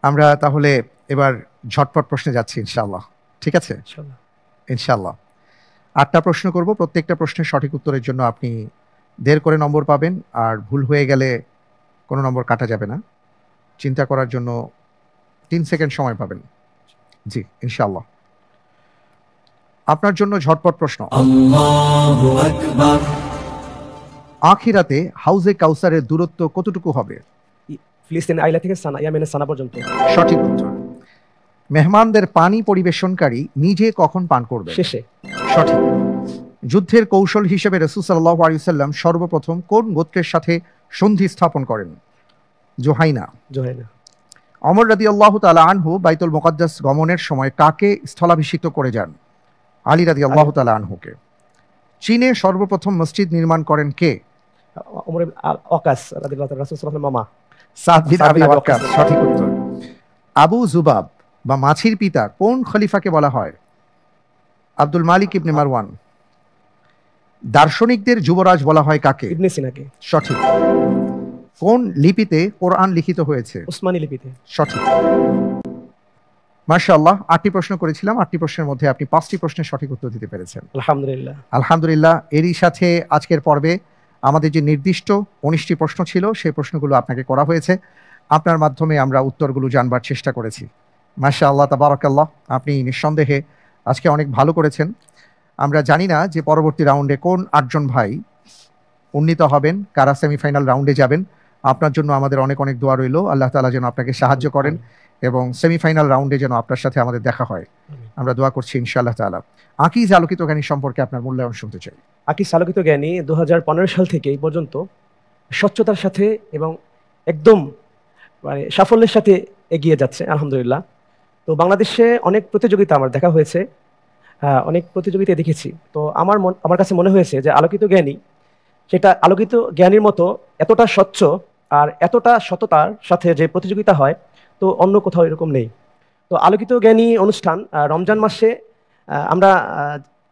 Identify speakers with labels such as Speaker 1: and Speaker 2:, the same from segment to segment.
Speaker 1: আমরা তাহলে এবার ঝটপট প্রশ্নে যাচ্ছি ইনশাআল্লাহ, ঠিক আছে? ইনশাআল্লাহ 8টা প্রশ্ন করব, প্রত্যেকটা প্রশ্নের সঠিক উত্তরের জন্য আপনি 1.5 করে নম্বর পাবেন, আর ভুল হয়ে গেলে কোনো নম্বর কাটা যাবে না। চিন্তা করার জন্য 3 সেকেন্ড সময় পাবেন। জি ইনশাআল্লাহ। আপনার জন্য ঝটপট প্রশ্ন।
Speaker 2: আল্লাহু আকবার।
Speaker 1: আখিরাতে হাউজে কাউসারের দূরত্ব কতটুকু হবে?
Speaker 3: ফিলিস্তিন আইলা থেকে সানা, ইয়ামেনের সানা পর্যন্ত।
Speaker 1: সঠিক উত্তর। মেহমানদের পানি পরিবেশনকারী নিজে কখন পান করবে?
Speaker 3: শেষে।
Speaker 1: সঠিক। যুদ্ধের কৌশল হিসেবে রাসূল সাল্লাল্লাহু আলাইহি ওয়াসাল্লাম সর্বপ্রথম কোন গোত্রের সাথে সন্ধি স্থাপন করেন? জুহাইনা। ওমর রাদিয়াল্লাহু তাআলা আনহু বাইতুল মুকাদ্দাস গমনের সময় কাকে স্থলাভিষিক্ত করে যান? আলী রাদিয়াল্লাহু তাআলা আনহুকে। চীনে সর্বপ্রথম মসজিদ নির্মাণ করেন কে?
Speaker 3: ওমর ইবনে ওয়াক্কাস রাদিয়াল্লাহু তাআলা, রাসূল সাল্লাল্লাহু আলাইহি ওয়াসাল্লাম মামা
Speaker 1: সাদ বিন আবি ওয়াক্কাস। সঠিক উত্তর। আবু জুবাব বা মাছির পিতা কোন খলিফাকে বলা হয়? আব্দুল মালিক ইবনে মারওয়ান। দার্শনিকদের যুবরাজ বলা হয় কাকে?
Speaker 3: ইবনে সিনাকে।
Speaker 1: সঠিক। কোন লিপিতে কোরআন লিখিত হয়েছে?
Speaker 3: উসমানী লিপিতে।
Speaker 1: সঠিক। মাশাআল্লাহ 8টি প্রশ্ন করেছিলাম, 8টি প্রশ্নের মধ্যে আপনি 5টি প্রশ্নের সঠিক উত্তর দিতে পেরেছেন।
Speaker 3: আলহামদুলিল্লাহ।
Speaker 1: আলহামদুলিল্লাহ। এরই সাথে আজকের পর্বে আমাদের যে নির্দিষ্ট 19টি প্রশ্ন ছিল সেই প্রশ্নগুলো আপনাকে করা হয়েছে, আপনার মাধ্যমে আমরা উত্তরগুলো জানবার চেষ্টা করেছি। মাশাআল্লাহ তাবারাকাল্লাহ, আপনি নিঃসন্দেহে আজকে অনেক ভালো করেছেন। আমরা জানি না যে পরবর্তী রাউন্ডে কোন 8 জন ভাই উন্নীত হবেন, কারা সেমিফাইনাল রাউন্ডে যাবেন। আপনার জন্য আমাদের অনেক অনেক দোয়া রইল, আল্লাহ তাআলা যেন আপনাকে সাহায্য করেন এবং সেমিফাইনাল রাউন্ডে যেন আপনার সাথে আমাদের দেখা হয়, আমরা দোয়া করছি ইনশাআল্লাহ তাআলা। আকিজ আলোকিত জ্ঞানী সম্পর্কে আপনার মূল্যায়ন শুনতে চাই।
Speaker 3: আকিজ আলোকিত জ্ঞানী 2015 সাল থেকে এই পর্যন্ত স্বচ্ছতার সাথে এবং একদম মানে সাফল্যের সাথে এগিয়ে যাচ্ছে আলহামদুলিল্লাহ। তো বাংলাদেশে অনেক প্রতিযোগিতা আমার দেখা হয়েছে, অনেক প্রতিযোগিতা দেখেছি। তো আমার কাছে মনে হয়েছে যে আলোকিত জ্ঞানী, সেটা আলোকিত জ্ঞানীর মতো এতটা স্বচ্ছ আর এতটা সততার সাথে যে প্রতিযোগিতা হয়, তো অন্য কোথাও এরকম নেই। তো আলোকিত জ্ঞানী অনুষ্ঠান রমজান মাসে আমরা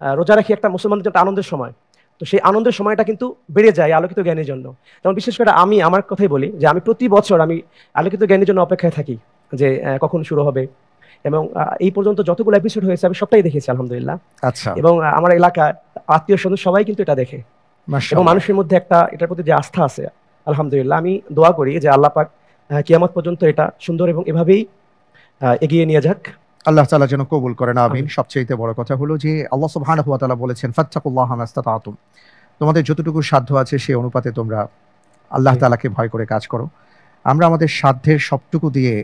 Speaker 3: রোজা রাখি, একটা মুসলমানদের একটা আনন্দের সময়। তো সেই আনন্দের সময়টা কিন্তু বেড়ে যায় আলোকিত জ্ঞানীর জন্য। যেমন বিশেষ করে আমি আমার কথাই বলি যে আমি প্রতি বছর আমি আলোকিত জ্ঞানীর জন্য অপেক্ষায় থাকি যে কখন শুরু হবে, এবং এই পর্যন্ত যতগুলো এপিসোড হয়েছে আমি সবটাই দেখেছি আলহামদুলিল্লাহ।
Speaker 1: আচ্ছা। এবং
Speaker 3: আমার এলাকার আত্মীয় স্বজন সবাই কিন্তু এটা দেখে, এবং মানুষের মধ্যে একটা এটার প্রতি যে আস্থা আছে আলহামদুলিল্লাহ। আমি দোয়া করি যে আল্লাহ পাক কিয়ামত পর্যন্ত এটা সুন্দর এবং এভাবেই এগিয়ে নিয়ে যাক,
Speaker 1: আল্লাহ তাআলা যেন কবুল করেন। আমিন। সবচেয়ে বড় কথা হলো যে আল্লাহ সুবহানাহু ওয়া তাআলা বলেছেন ফাত্তাকুল্লাহা মাস্তাতাতুম, তোমাদের যতটুকু সাধ্য আছে সেই অনুপাতে তোমরা আল্লাহ তাআলাকে ভয় করে কাজ করো। আমরা আমাদের সাধ্যের সবটুকু দিয়ে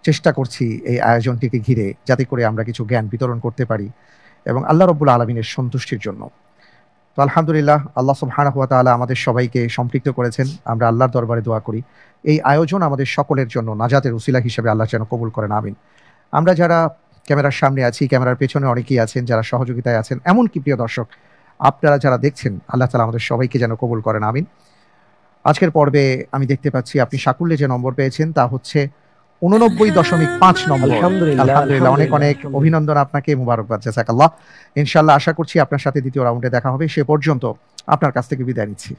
Speaker 1: চেষ্টা করছি এই আয়োজনটিকে ঘিরে, যাতে করে আমরা কিছু জ্ঞান বিতরণ করতে পারি এবং আল্লাহ রাব্বুল আলামিনের সন্তুষ্টির জন্য। তো আলহামদুলিল্লাহ, আল্লাহ সুবহানাহু ওয়া তাআলা আমাদের সবাইকে সম্পৃক্ত করেছেন। আমরা আল্লাহর দরবারে দোয়া করি এই আয়োজন আমাদের সকলের জন্য নাজাতের উসিলা হিসেবে আল্লাহ যেন কবুল করেন। আমিন। আমরা যারা ক্যামেরার সামনে আছি, ক্যামেরার পেছনে অনেকেই আছেন যারা সহযোগিতায় আছেন, এমনকি প্রিয় দর্শক আপনারা যারা দেখছেন, আল্লাহ তাআলা আমাদের সবাইকে যেন কবুল করেন। আমিন। আজকের পর্বে আমি দেখতে পাচ্ছি আপনি সাকুল্যে যে নম্বর পেয়েছেন তা হচ্ছে 89.5 নম্বর। আলহামদুলিল্লাহ, অনেক অনেক অভিনন্দন আপনাকে, মুবারকবাদ, জাযাকাল্লাহ। ইনশাআল্লাহ আশা করছি আপনার সাথে দ্বিতীয় রাউন্ডে দেখা হবে। সে পর্যন্ত আপনার কাছ থেকে বিদায় নিচ্ছি।